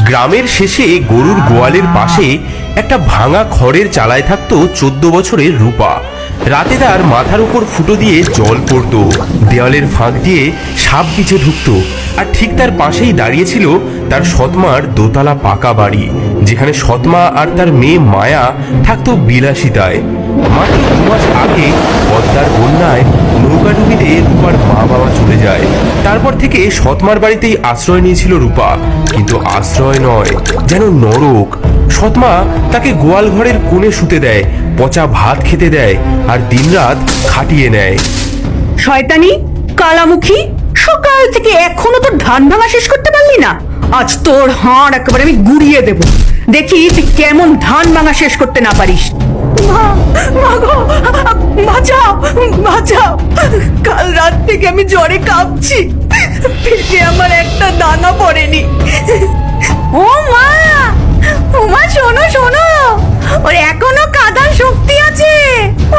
গ্রামের শেষে গরুর গোয়ালের পাশে একটা ভাঙা খড়ের চালায় থাকতো 14 বছরের রূপা। রাতে তার মাথার উপর ফুটো দিয়ে জল পড়তো, দেওয়ালের ফাঁক দিয়ে সাপ পিছে ঢুকতো। আর ঠিক তার পাশেই দাঁড়িয়েছিল তার সৎমার দোতলা পাকা বাড়ি, যেখানে সৎমা আর তার মেয়ে মায়া থাকতো বিলাসিতায়। মাত্র 2 মাস আগে পদ্মার বন্যায় নৌকাডুবিতে রূপার মা বাবা চলে যায়। তারপর থেকে সৎমার বাড়িতেই আশ্রয় নিয়েছিল রূপা, কিন্তু আশ্রয় নয়, যেন নরক। সৎমা তাকে গোয়াল ঘরের কোণে শুতে দেয়, পচা ভাত খেতে দেয়, আর দিনরাত খাটিয়ে নেয়। শয়তানি কালামুখী, সকাল থেকে এখনো তোর ধান ভাঙা শেষ করতে পারলি না? আজ তোর হাড় একেবারে আমি গুড়িয়ে দেব, দেখি তুই কেমন ধান ভাঙা শেষ করতে না পারিস। বাঁচাও বাঁচাও, কাল রাত থেকে আমি জ্বরে কাঁপছি, পেটে আমার একটা দানা পড়েনি। ও মা, ও মা, শোনো শোনো, ওর এখনো কাঁদার শক্তি আছে।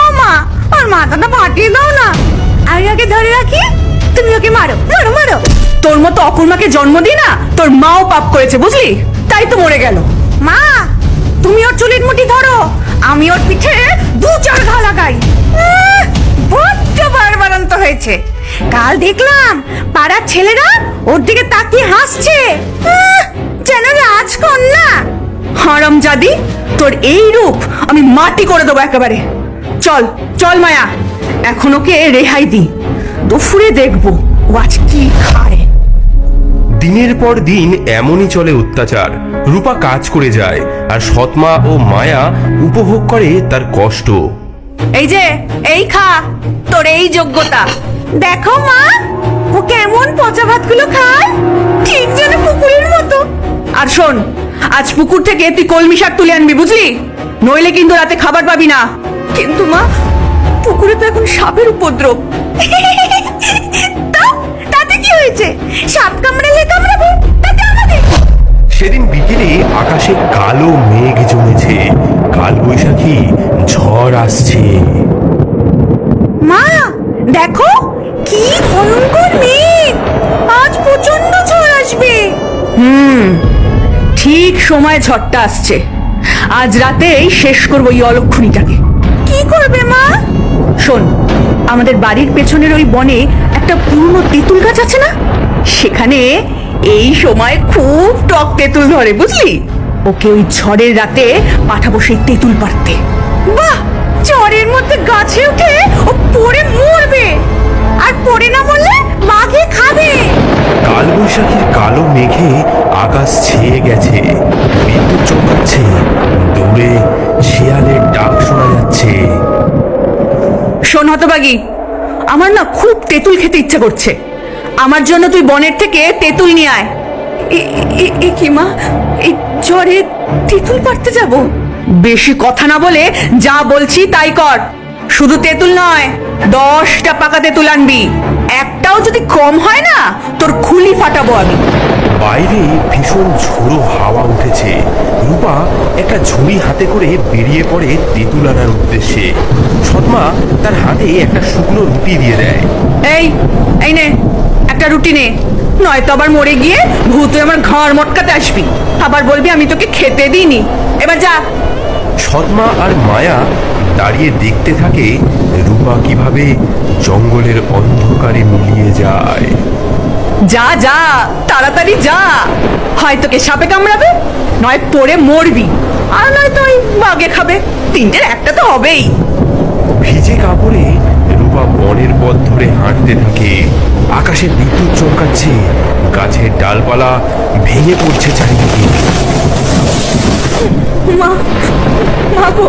ও মা, ওর মাথাটা ফাটিয়ে দাও না, আমি ওকে ধরে রাখি, তুমি ওকে মারো মারো মারো। তোর মতো অকুর্মাকে জন্ম দি না, তোর মাও পাপ করেছে বুঝলি, তাই তো মরে গেল। মা, তুমি ওর চুলের মুঠি ধরো, আমি ওর পিঠে 2-4 ঘা লাগাই। বড্ড বাড়বাড়ন্ত হয়েছে। কাল দেখলাম পাড়ার ছেলেরা ওর দিকে তাকিয়ে হাসছে, যেন রাজকন্যা। হারামজাদি, তোর এই রূপ আমি মাটি করে দেবো একেবারে। চল চল মায়া, এখন ওকে রেহাই দি, দুপুরে দেখবো ও আজ কি খায়। দিনের পর দিন এমনই চলে অত্যাচার। রূপা কাজ করে যায়, আর সৎমা ও মায়া উপভোগ করে তার কষ্ট। এই যে, এই খা, তোর এই যোগ্যতা। দেখো মা, ও কেমন পচা ভাতগুলো খায়, ঠিক যেন পুকুরের মতো। আর শোন, আজ পুকুর থেকে তুই কলমি শাক তুলে আনবি বুঝলি, নইলে কিন্তু রাতে খাবার পাবি না। কিন্তু মা, পুকুরে তো এখন সাপের উপদ্রব। তাতে কি হয়েছে? সাপ কামড়ালে কামড়াবে, তাতে আমাদের। সেদিন বিকেলে আকাশে কালো মেঘ জমেছে, কাল বৈশাখী ঝড় আসছে। মা দেখো, কি ভয়ঙ্কর মেঘ, আজ প্রচন্ড ঝড় আসবে। ঠিক সময় ঝড়টা আসছে, আজ রাতেই শেষ করবো এই অলক্ষণীটাকে। কি করবে মা? শোন, আমাদের বাড়ির পেছনের ওই বনে একটা পুরনো তেঁতুল গাছ আছে না, সেখানে এই সময় খুব টক তেঁতুল ধরে বুঝলি। ওকে ওই ঝড়ের রাতে পাঠাবো সেই তেঁতুল পাড়তে। বাহ, ঝড়ের মধ্যে গাছে উঠে ও পড়ে মরবে, আর পড়ে না মরলে বাঘে খাবে। কাল বৈশাখীর কালো মেঘে আকাশ ছেয়ে গেছে, বিদ্যুৎ চমকাচ্ছে, দূরে শিয়ালের ডাক শোনা যাচ্ছে। শোন হতবাগি, আমার না খুব তেঁতুল খেতে ইচ্ছা করছে, আমার জন্য তুই বনের থেকে তেঁতুল নিয়ে আয়। কি মা, এই ঝড়ে তেঁতুল পাড়তে যাব? বেশি কথা না বলে যা বলছি তাই কর। শুধু তেঁতুল নয়, 10টা পাকা তেঁতুল আনবি, একটাও যদি কম হয় না তোর খুলি ফাটাবো আমি। বাইরে ভীষণ ঝোড়ো হাওয়া উঠেছে। রূপা একটা ঝুড়ি হাতে করে বেরিয়ে পড়ে তেঁতুল আনার উদ্দেশ্যে। সৎমা তার হাতে একটা শুকনো রুটি দিয়ে দেয়। এই এই নে, একটা রুটি নে, নয়তো আবার মরে গিয়ে ভূত আমার ঘর মটকাতে আসবি, আবার বলবি আমি তোকে খেতে দিইনি। এবার যা। সৎমা আর মায়া দাঁড়িয়ে দেখতে থাকে রূপা কিভাবে জঙ্গলের অন্ধকারে মিলিয়ে যায়। যা যা, তাড়াতাড়ি যা, হয় তোকে সাপে কামড়াবে, নয় পড়ে মরবি, আর নয় তো ওই বাঘে খাবে, তিনটের একটা তো হবেই। ভিজে কাপড়ে রূপা বনের পথ ধরে হাঁটতে থাকে। আকাশে বিদ্যুৎ চমকাচ্ছে, গাছের ডালপালা ভেঙে পড়ছে চারিদিকে। মা, মা গো,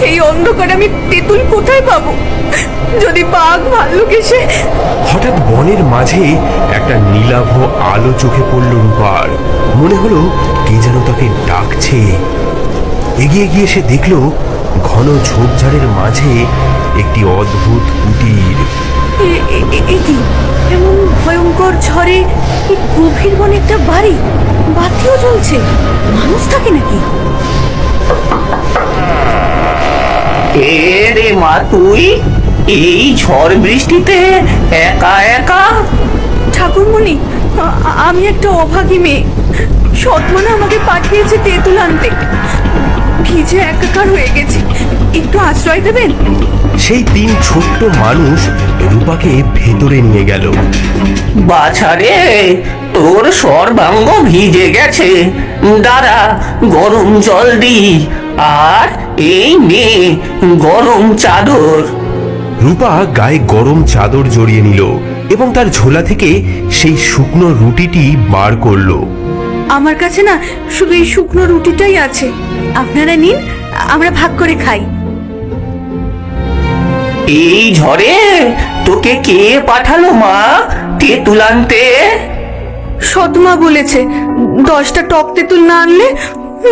এই অন্ধকারে আমি তেঁতুল কোথায় পাবো? যদি বাঘ ভাল্লুক এসে। হঠাৎ বনের মাঝে একটা নীলাভ আলো চোখে পড়ল রূপার। মনে হলো কে যেন তাকে ডাকছে। এগিয়ে গিয়ে সে দেখল ঘন ঝোপঝাড়ের মাঝে একটি অদ্ভুত কুটির। এমন ভয়ঙ্কর ঝড়ে এই গভীর বনে একটা বাড়ি, বাতিও জ্বলছে, মানুষ থাকে নাকি? রে মা, তুই এই ঝড় বৃষ্টিতে একা একা? ঠাকুরমণি, আমি একটা অভাগী মেয়ে, সৎমা আমাকে পাঠিয়েছে তেঁতুল আনতে। ভিজে একাকার হয়ে গেছি, একটু আশ্রয় দেবেন? সেই 3 ছোট্ট মানুষ রূপাকে ভেতরে নিয়ে গেল। বাছারে, তোর সর্বাঙ্গ ভিজে গেছে, দাঁড়া গরম জল দি, আর এই নে গরম চাদর। রূপা গায়ে গরম চাদর জড়িয়ে নিল এবং তার ঝোলা থেকে সেই শুকনো রুটিটি বার করলো। আমার কাছে না শুধু এই শুকনো রুটিটাই আছে, আপনারা নিন, আমরা ভাগ করে খাই। এই ঝড়ে তোকে কে পাঠালো মা তেঁতুল আনতে? সৎমা বলেছে 10টা টক তেঁতুল না আনলে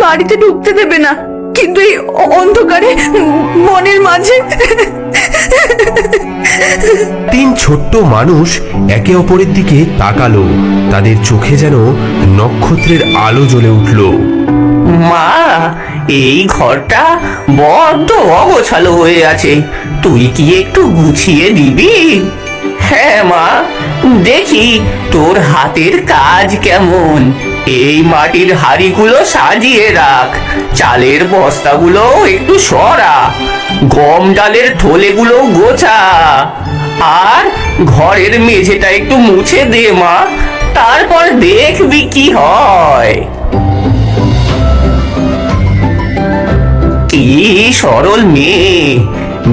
বাড়িতে ঢুকতে দেবে না, কিন্তু এই অন্ধকারে মনের মাঝে। 3 ছোট্ট মানুষ একে অপরের দিকে তাকালো, তাদের চোখে যেন নক্ষত্রের আলো জ্বলে উঠল। মা, এই ঘরটা বড্ড অগোছালো হয়ে আছে, তুই কি একটু গুছিয়ে দিবি? হ্যাঁ মা, দেখি তোর হাতের কাজ কেমন। এই মাটির হাঁড়িগুলো সাজিয়ে রাখ, চালের বস্তাগুলো একটু সরা, গম ডালের থলেগুলো গোছা, আর ঘরের মেঝেটা একটু মুছে দে মা, তারপর দেখবি কি হয়। কি সরল মেয়ে,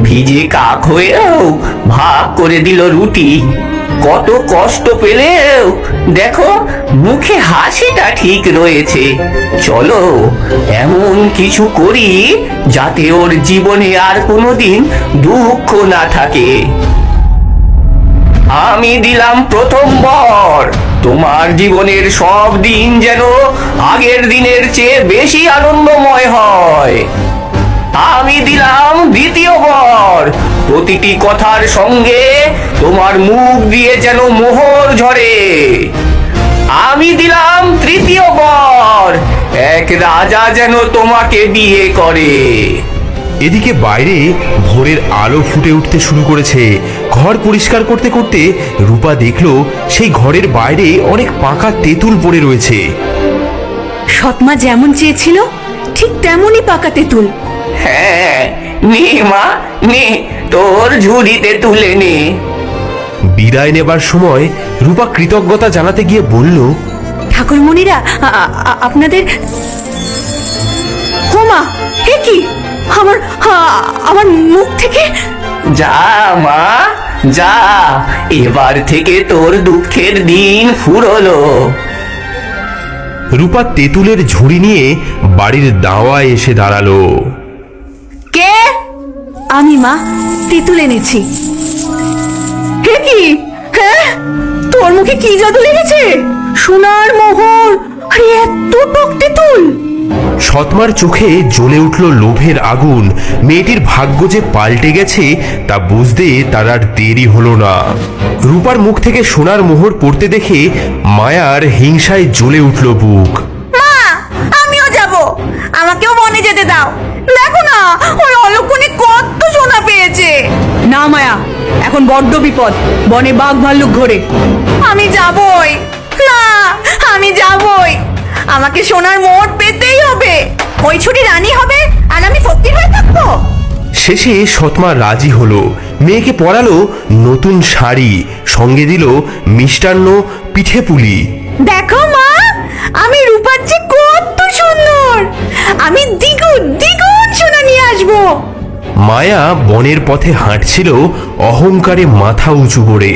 ভিজে কাক হয়েও ভাগ করে দিল রুটি। কত কষ্ট পেলেও দেখো মুখে হাসিটা ঠিক রয়েছে। চলো এমন কিছু করি যাতে ওর জীবনে আর কোনোদিন দুঃখ না থাকে। আমি দিলাম প্রথম বর, তোমার জীবনের সব দিন যেন আগের দিনের চেয়ে বেশি আনন্দময় হয়। আমি দিলাম দ্বিতীয় বর, প্রতিটি কথার সঙ্গে তোমার মুখ দিয়ে যেন মোহর ঝরে। আমি দিলাম তৃতীয় বর, এক রাজা যেন তোমাকে বিয়ে করে। এদিকে বাইরে ভোরের আলো ফুটে উঠতে শুরু করেছে। ঘর পরিষ্কার করতে করতে রূপা দেখলো সেই ঘরের বাইরে অনেক পাকা তেঁতুল পড়ে রয়েছে। সৎমা যেমন চেয়েছিল ঠিক তেমনই পাকা তেঁতুল। হ্যাঁ, নে মা নে, তোর ঝুড়িতে তুলে নে। বিদায় নেবার সময় রূপা কৃতজ্ঞতা জানাতে গিয়ে বলল, ঠাকুরমণিরা, আপনাদের। হোমা, হে কি, আমার আমার মুখ থেকে। যা মা যা, এবার থেকে তোর দুঃখের দিন ফুরলো। রূপা তেঁতুলের ঝুড়ি নিয়ে বাড়ির দাওয়ায় এসে দাঁড়ালো। কে? আমি মা, তেঁতুল এনেছি। হে কি, হ্যাঁ, তোর মুখে কি জাদু লেগেছে? সোনার মোহর, আরে এত টক তেঁতুল। সৎমার চোখে জ্বলে উঠল লোভের আগুন। মেয়েটির ভাগ্য যে পাল্টে গেছে তা বুঝতে তার আর দেরি হলো না। রূপার মুখ থেকে সোনার মোহর পড়তে দেখে মায়ার হিংসায় জ্বলে উঠল বুক। মা, আমিও যাব, আমাকেও বনে যেতে দাও। দেখো না, ওই অলক্ষণে কত সোনা পেয়েছে। না মায়া, এখন বড্ড বিপদ, বনে বাঘ ভাল্লুক ঘোরে। আমি যাবই না, আমি যাবই, আমাকে সোনার মোহর পেতেই হবে। ওই ছুটি রানী হবে আর আমি ফকির হয়ে থাকবো। শেষে সৎমা রাজি হলো। মেয়েকে পরালো নতুন শাড়ি, সঙ্গে দিল মিষ্টান্ন, পিঠে পুলি। দেখো মা, আমি রূপার চেয়ে কত সুন্দর, আমি দ্বিগুণ দ্বিগুণ সোনা নিয়ে আসবো। মায়া বনের পথে হাঁটছিল অহংকারে মাথা উঁচু করে।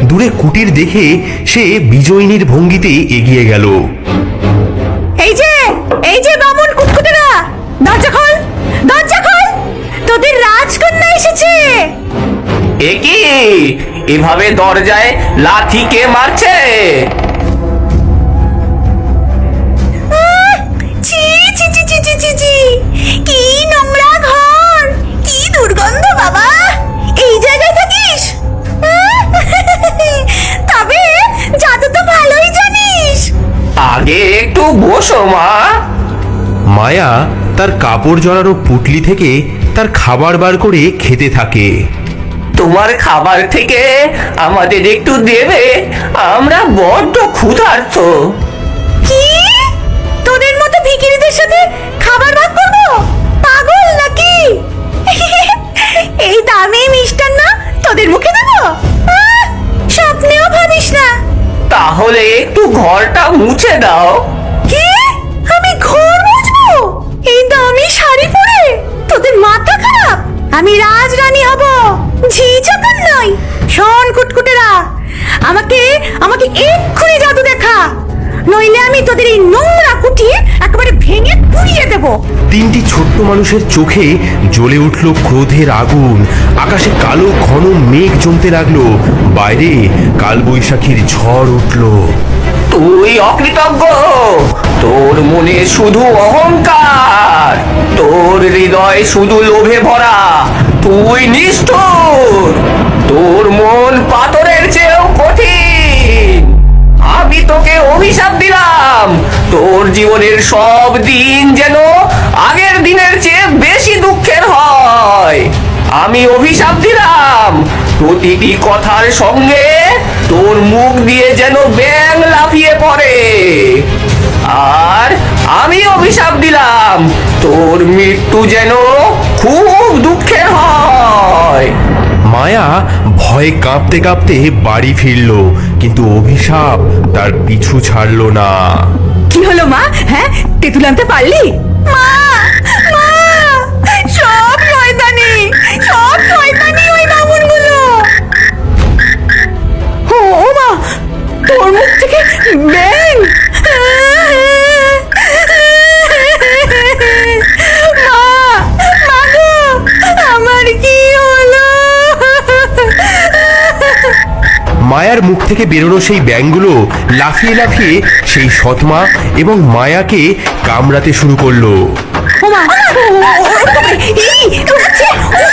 দূরে কুটির দেখে সে বিজয়িনীর ভঙ্গিতে এগিয়ে গেল। এই যে বামুন কুটকুটেরা, দরজা খোল, দরজা খোল, তোদের রাজকন্যা এসেছে। এ কি, এভাবে দরজায় লাথি কে মারছে? ছি ছি ছি ছি ছি ছি ছি, কি নোংরা ঘর, কি দুর্গন্ধ বাবা। এই জায়গায় থাকিস? তবে জাদু তো ভালোই জানিস। আগে একটু বসো মা। মায়া তার কাপড় জড়ানো পুটলি থেকে তার খাবার বার করে খেতে থাকে। তোমার খাবার থেকে আমাদের একটু দেবে, আমরা বড্ড ক্ষুধার্ত। কি? কি? আমি ঘর মুছবো এই দামি শাড়ি পরে? তোদের মাথা খারাপ? আমি রাজরানী হব, ঝি চাকর নই। শোন কুটকুটেরা, আমাকে আমাকে এক্ষুনি জাদু দেখা, নইলে আমি তোদের এই নোংরা কুঠি একেবারে ভেঙে পুড়িয়ে দেব। তিনটি ছোট্ট মানুষের চোখে জ্বলে উঠল ক্রোধের আগুন। আকাশে কালো ঘন মেঘ জমতে লাগলো, বাইরে কালবৈশাখীর ঝড় উঠল। তুই অকৃতজ্ঞ, তোর মনে শুধু অহংকার, তোর হৃদয় শুধু লোভে ভরা, তুই নিষ্ঠুর, তোর মন পাথরের চেয়েও কঠিন। আমি তোকে অভিশাপ দিলাম, তোর জীবনের সব দিন যেন আগের দিনের চেয়ে বেশি দুঃখের হয়। আমি অভিশাপ দিলাম, প্রতিটি কথার সঙ্গে তোর মুখ দিয়ে যেন ব্যাঙ লাফিয়ে পড়ে। আর আমি অভিশাপ দিলাম, তোর মৃত্যু যেন খুব দুঃখের হয়। মায়া ভয়ে কাঁপতে কাঁপতে বাড়ি ফিরল, কিন্তু অভিশাপ তার পিছু ছাড়লো না। কি হলো মা? হ্যাঁ, তেঁতুল আনতে পারলি? মা, মা, সব শয়তানি, সব শয়তানি ওই বামুনগুলো। ও মা, তোর মুখ থেকে ব্যাঙ! মা, মা গো, আমার কি হলো? মায়ার মুখ থেকে বেরোনো সেই ব্যাঙগুলো লাফিয়ে লাফিয়ে সেই সৎমা এবং মায়াকে কামড়াতে শুরু করলো। ও মা, ও, ও, ও, ও, এই, ও,